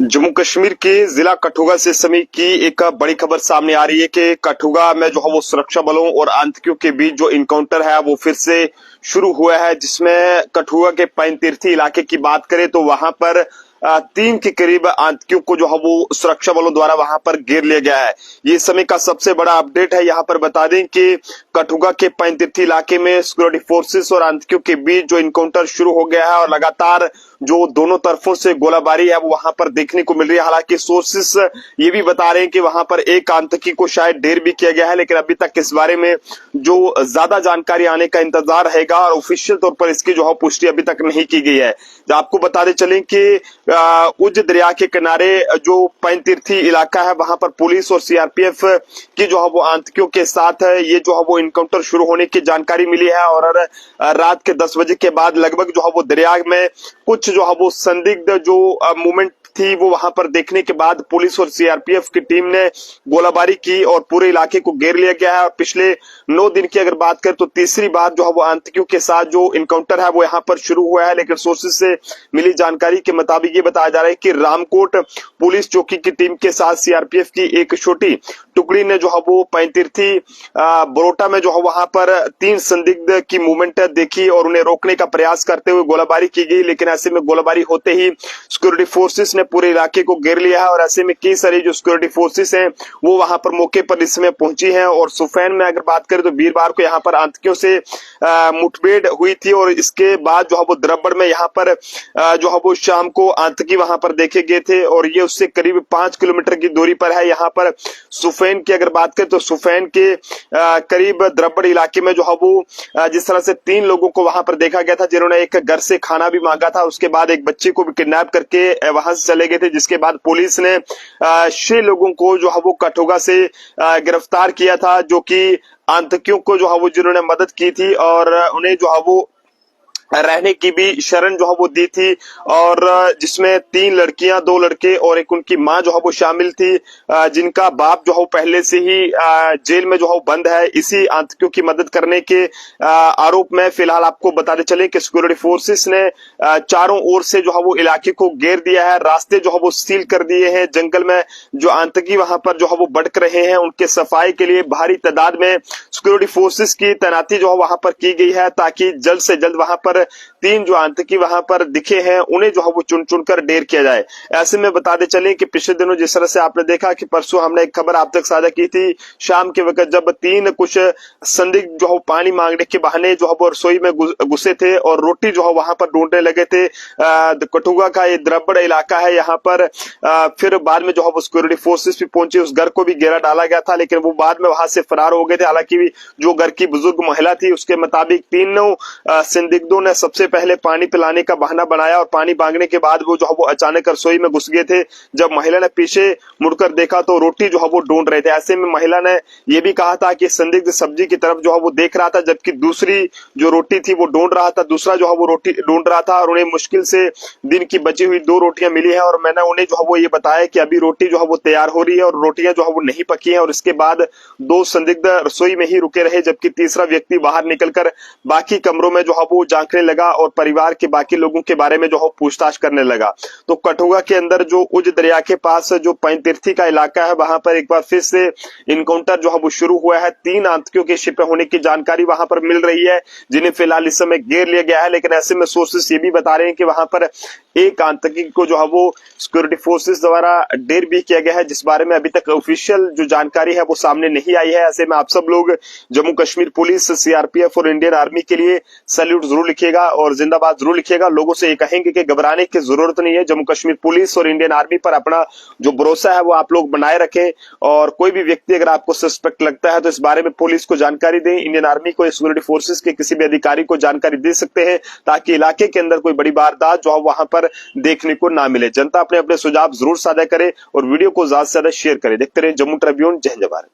जम्मू कश्मीर के जिला कठुआ से समय की एक बड़ी खबर सामने आ रही है कि कठुआ में जो है वो सुरक्षा बलों और आतंकियों के बीच जो इनकाउंटर है वो फिर से शुरू हुआ है, जिसमें कठुआ के पैंतीर्थी इलाके की बात करें तो वहां पर 3 के करीब आतंकियों को जो है वो सुरक्षा बलों द्वारा वहां पर घेर लिया गया है। ये समय का सबसे बड़ा अपडेट है। यहाँ पर बता दें कि कठुआ के पैंतीर्थी इलाके में सिक्योरिटी फोर्सेस और आतंकियों के बीच जो इनकाउंटर शुरू हो गया है और लगातार जो दोनों तरफों से गोलाबारी है वो वहां पर देखने को मिल रही है। हालांकि सोर्सेस ये भी बता रहे हैं कि वहां पर एक आतंकी को शायद ढेर भी किया गया है, लेकिन अभी तक इस बारे में जो ज्यादा जानकारी आने का इंतजार रहेगा और ऑफिशियल तौर पर इसकी जो है पुष्टि अभी तक नहीं की गई है। तो आपको बताते चलें कि उज दरिया के किनारे जो पैंतीर्थी इलाका है वहां पर पुलिस और सीआरपीएफ की जो है वो आतंकियों के साथ है ये जो है वो इनकाउंटर शुरू होने की जानकारी मिली है। और रात के 10 बजे के बाद लगभग जो है वो दरिया में कुछ जो है वो संदिग्ध जो मूवमेंट थी वो वहां पर देखने के बाद पुलिस और सीआरपीएफ की टीम ने गोलाबारी की और पूरे इलाके को घेर लिया गया है। और पिछले 9 दिन की अगर बात करें तो तीसरी बार जो है वो आतंकियों के साथ जो इनकाउंटर है वो यहाँ पर शुरू हुआ है। लेकिन सोर्सेज से मिली जानकारी के मुताबिक ये बताया जा रहा है कि रामकोट पुलिस चौकी की टीम के साथ सीआरपीएफ की एक छोटी टुकड़ी ने जो है वो पैंतीर्थी बरोटा में जो है वहां पर 3 संदिग्ध की मूवमेंट देखी और उन्हें रोकने का प्रयास करते हुए गोलाबारी की गई। लेकिन ऐसे में गोलाबारी होते ही सिक्योरिटी फोर्सेस ने पूरे इलाके को घेर लिया है और ऐसे में कई सारी जो सिक्योरिटी फोर्सेस हैं वो वहां पर मौके पर इस समय पहुंची हैं। और सुफैन में अगर बात करें तो वीरवार को यहाँ पर आतंकियों से मुठभेड़ हुई थी और इसके बाद जो है वो द्रबड़ में यहाँ पर जो है वो शाम को आतंकी वहां पर देखे गए थे और ये उससे करीब 5 किलोमीटर की दूरी पर है। यहाँ पर सुफैन की अगर बात करें तो सुफैन के करीब द्रबड़ इलाके में जो है वो जिस तरह से 3 लोगों को वहां पर देखा गया था जिन्होंने एक घर से खाना भी मांगा था, उसके बाद एक बच्चे को भी किडनैप करके वहां से चले गए थे, जिसके बाद पुलिस ने 6 लोगों को जो है वो कठुआ से गिरफ्तार किया था, जो कि आतंकियों को जो है वो जिन्होंने मदद की थी और उन्हें जो है वो रहने की भी शरण जो है वो दी थी। और जिसमें 3 लड़कियां 2 लड़के और एक उनकी मां जो है वो शामिल थी, जिनका बाप जो है वो पहले से ही जेल में जो है वो बंद है इसी आतंकियों की मदद करने के आरोप में। फिलहाल आपको बताते चले कि सिक्योरिटी फोर्सेस ने चारों ओर से जो है वो इलाके को घेर दिया है, रास्ते जो है वो सील कर दिए हैं। जंगल में जो आतंकी वहां पर जो है वो भटक रहे हैं उनके सफाई के लिए भारी तादाद में सिक्योरिटी फोर्सेस की तैनाती जो है वहां पर की गई है, ताकि जल्द से जल्द वहां पर 3 जो आतंकी वहां पर दिखे हैं उन्हें जो है वो चुन चुन कर ढेर किया जाए। ऐसे में बताते चलें कि पिछले दिनों जिस तरह से आपने देखा कि परसों हमने एक खबर आप तक साझा की थी शाम के वक्त, जब 3 कुछ संदिग्ध जो है पानी मांगने के बहाने जो है वो रसोई में घुसे थे और रोटी जो है वहां पर ढूंढने लगे थे। कठुआ का ये द्रबड़ इलाका है यहाँ पर। फिर बाद में जो है वो सिक्योरिटी फोर्सेस भी पहुंचे, उस घर को भी घेरा डाला गया था, लेकिन वो बाद में वहां से फरार हो गए थे। हालांकि जो घर की बुजुर्ग महिला थी उसके मुताबिक 3 संदिग्धों ने सबसे पहले पानी पिलाने का बहाना बनाया और पानी मांगने के बाद वो जो है वो अचानक रसोई में घुस गए थे। जब महिला ने पीछे मुड़कर देखा तो रोटी जो है वो ढूंढ रहे थे। ऐसे में महिला ने ये भी कहा था कि संदिग्ध सब्जी की तरफ जो है वो देख रहा था, जबकि दूसरी जो रोटी थी वो ढूंढ रहा था, दूसरा जो है वो रोटी ढूंढ रहा था। और उन्हें मुश्किल से दिन की बची हुई 2 रोटियां मिली है और मैंने उन्हें जो है वो ये बताया कि अभी रोटी जो है वो तैयार हो रही है और रोटियां जो है वो नहीं पकी है। और इसके बाद 2 संदिग्ध रसोई में ही रुके रहे, जबकि तीसरा व्यक्ति बाहर निकलकर बाकी कमरों में जो है वो झांकने लगा और परिवार के बाकी लोगों के बारे में जो है पूछताछ करने लगा। तो कठुआ के अंदर जो उज दरिया के पास जो पैंतीर्थी का इलाका है वहां पर एक बार फिर से इनकाउंटर जो है वो शुरू हुआ है। 3 आतंकियों के छिपे होने की जानकारी वहां पर मिल रही है, जिन्हें फिलहाल इस समय घेर लिया गया है। लेकिन ऐसे में सोर्सेस ये भी बता रहे हैं कि वहां पर एक आतंकी को जो है वो सिक्योरिटी फोर्सेस द्वारा ढेर भी किया गया है, जिस बारे में अभी तक ऑफिशियल जो जानकारी है वो सामने नहीं आई है। ऐसे में आप सब लोग जम्मू कश्मीर पुलिस, सीआरपीएफ और इंडियन आर्मी के लिए सैल्यूट जरूर लिखिएगा और जिंदाबाद जरूर लिखिएगा। लोगों से ये कहेंगे कि घबराने की जरूरत नहीं है। जम्मू कश्मीर पुलिस और इंडियन आर्मी पर अपना जो भरोसा है वो आप लोग बनाए रखें और कोई भी व्यक्ति अगर आपको सस्पेक्ट लगता है तो इस बारे में पुलिस को जानकारी दें, इंडियन आर्मी को, सिक्योरिटी फोर्सेस के किसी भी अधिकारी को जानकारी दे सकते हैं, ताकि इलाके के अंदर कोई बड़ी वारदात जो है वहां पर देखने को ना मिले। जनता अपने अपने सुझाव जरूर साझा करे और वीडियो को ज्यादा से ज्यादा शेयर करे। देखते रहे जम्मू ट्रिब्यून। जय हिंद, जय भारत।